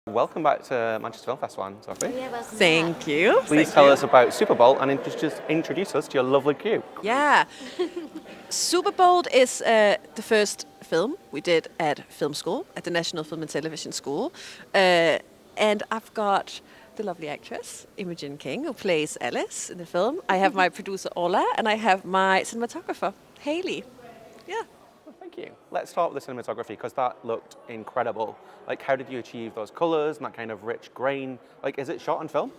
Welcome back to Manchester Film Festival, Sophie. Yeah, welcome Thank you. Please tell us about Superbolt and just introduce us to your lovely crew. Yeah. Superbolt is the first film we did at film school, at the National Film and Television School. And I've got the lovely actress, Imogen King, who plays Alice in the film. I have my producer, Ola, and I have my cinematographer, Haley. Yeah. Thank you. Let's start with the cinematography because that looked incredible. Like, how did you achieve those colours and that kind of rich grain? Like, is it shot on film?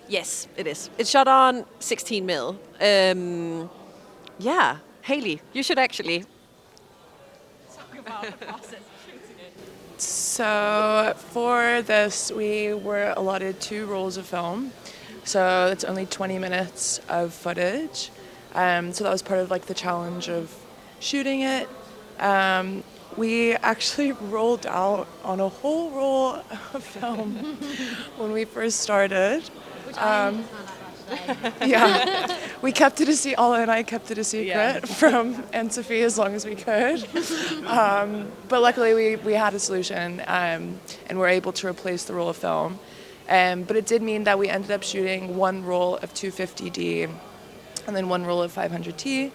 Yes, it is. It's shot on 16 mil. Yeah. Haley, you should actually talk about the process of shooting it. So for this, we were allotted 2 rolls of film. So it's only 20 minutes of footage. So that was part of like the challenge of shooting it. We actually rolled out on a whole roll of film when we first started. Which I only found out about today. Yeah, we kept it a secret. Ola and I kept it a secret from Anne Sophie as long as we could. But luckily, we had a solution, and were able to replace the roll of film. But it did mean that we ended up shooting 1 roll of 250D, and then 1 roll of 500T.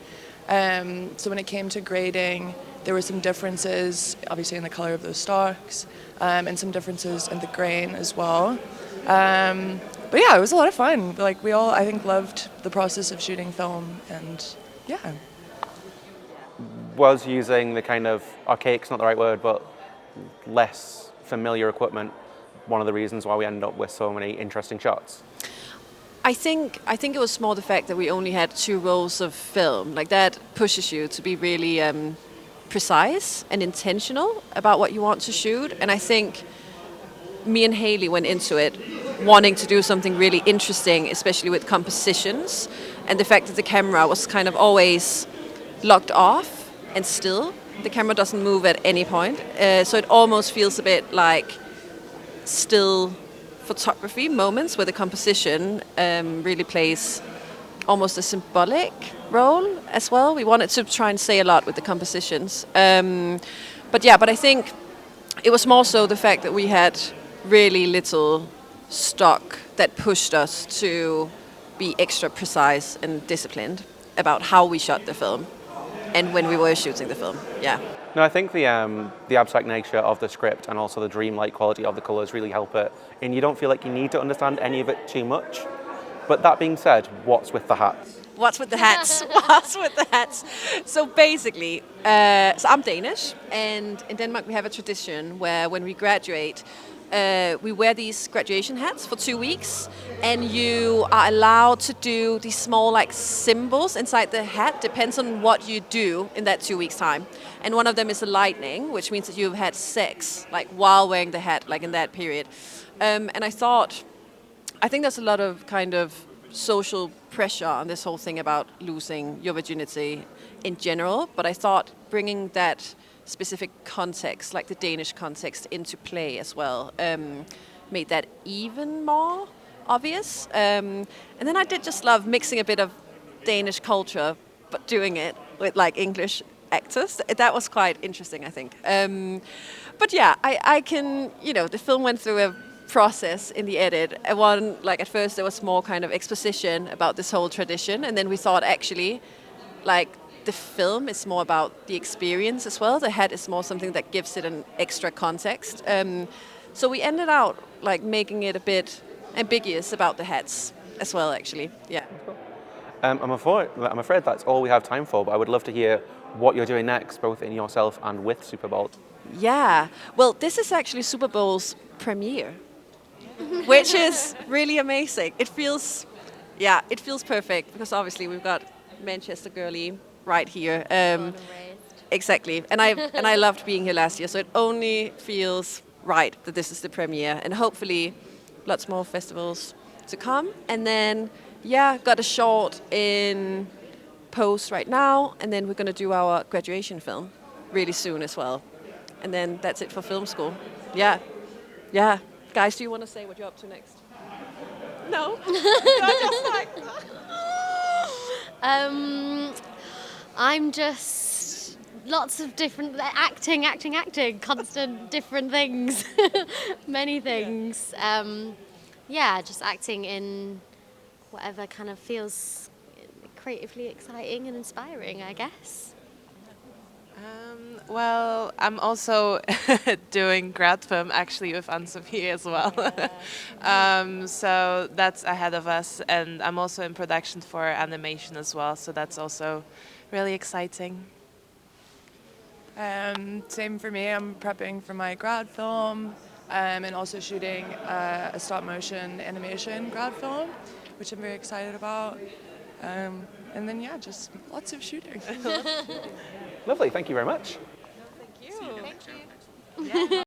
So when it came to grading, there were some differences, obviously in the color of those stocks, and some differences in the grain as well. But yeah, it was a lot of fun. Like, we all, I think, loved the process of shooting film, and yeah. Was using the kind of archaic's not the right word, but less familiar equipment one of the reasons why we ended up with so many interesting shots? I think it was more the fact that we only had 2 rolls of film. Like, that pushes you to be really precise and intentional about what you want to shoot. And I think me and Haley went into it wanting to do something really interesting, especially with compositions, and the fact that the camera was kind of always locked off and still. The camera doesn't move at any point, so it almost feels a bit like still photography moments where the composition really plays almost a symbolic role as well. We wanted to try and say a lot with the compositions. But I think it was more so the fact that we had really little stock that pushed us to be extra precise and disciplined about how we shot the film and when we were shooting the film. Yeah. No, I think the abstract nature of the script and also the dreamlike quality of the colours really help it. And you don't feel like you need to understand any of it too much. But that being said, what's with the hats? What's with the hats? What's with the hats? So basically, so I'm Danish, and in Denmark we have a tradition where when we graduate, we wear these graduation hats for 2 weeks, and you are allowed to do these small like symbols inside the hat. Depends on what you do in that 2 weeks time. And one of them is a lightning, which means that you've had sex like while wearing the hat, like in that period. And I think there's a lot of kind of social pressure on this whole thing about losing your virginity in general, but I thought bringing that specific context, like the Danish context, into play as well, made that even more obvious. And then I did just love mixing a bit of Danish culture, but doing it with like English actors. That was quite interesting, I think. But yeah, I can, the film went through a process in the edit. At first there was more kind of exposition about this whole tradition, and then we thought actually, like, the film is more about the experience as well. The hat is more something that gives it an extra context. So we ended out like making it a bit ambiguous about the hats as well, actually. Yeah. I'm afraid that's all we have time for, but I would love to hear what you're doing next, both in yourself and with Superbolt. Yeah. Well, this is actually Superbolt's premiere, which is really amazing. It feels perfect because obviously we've got Manchester girly right here. Exactly. And I loved being here last year, so it only feels right that this is the premiere, and hopefully lots more festivals to come. And then got a short in post right now, and then we're going to do our graduation film really soon as well. And then that's it for film school. Yeah. Guys, do you want to say what you're up to next? No? You're just like... I'm just lots of different acting, constant different things, many things. Yeah, just acting in whatever kind of feels creatively exciting and inspiring, I guess. Well, I'm also doing grad film actually with Anne-Sophie as well. So that's ahead of us, and I'm also in production for animation as well, so that's also really exciting. Same for me. I'm prepping for my grad film and also shooting a stop motion animation grad film, which I'm very excited about. And then, yeah, just lots of shooting. Lovely, thank you very much. Thank you. Thank you.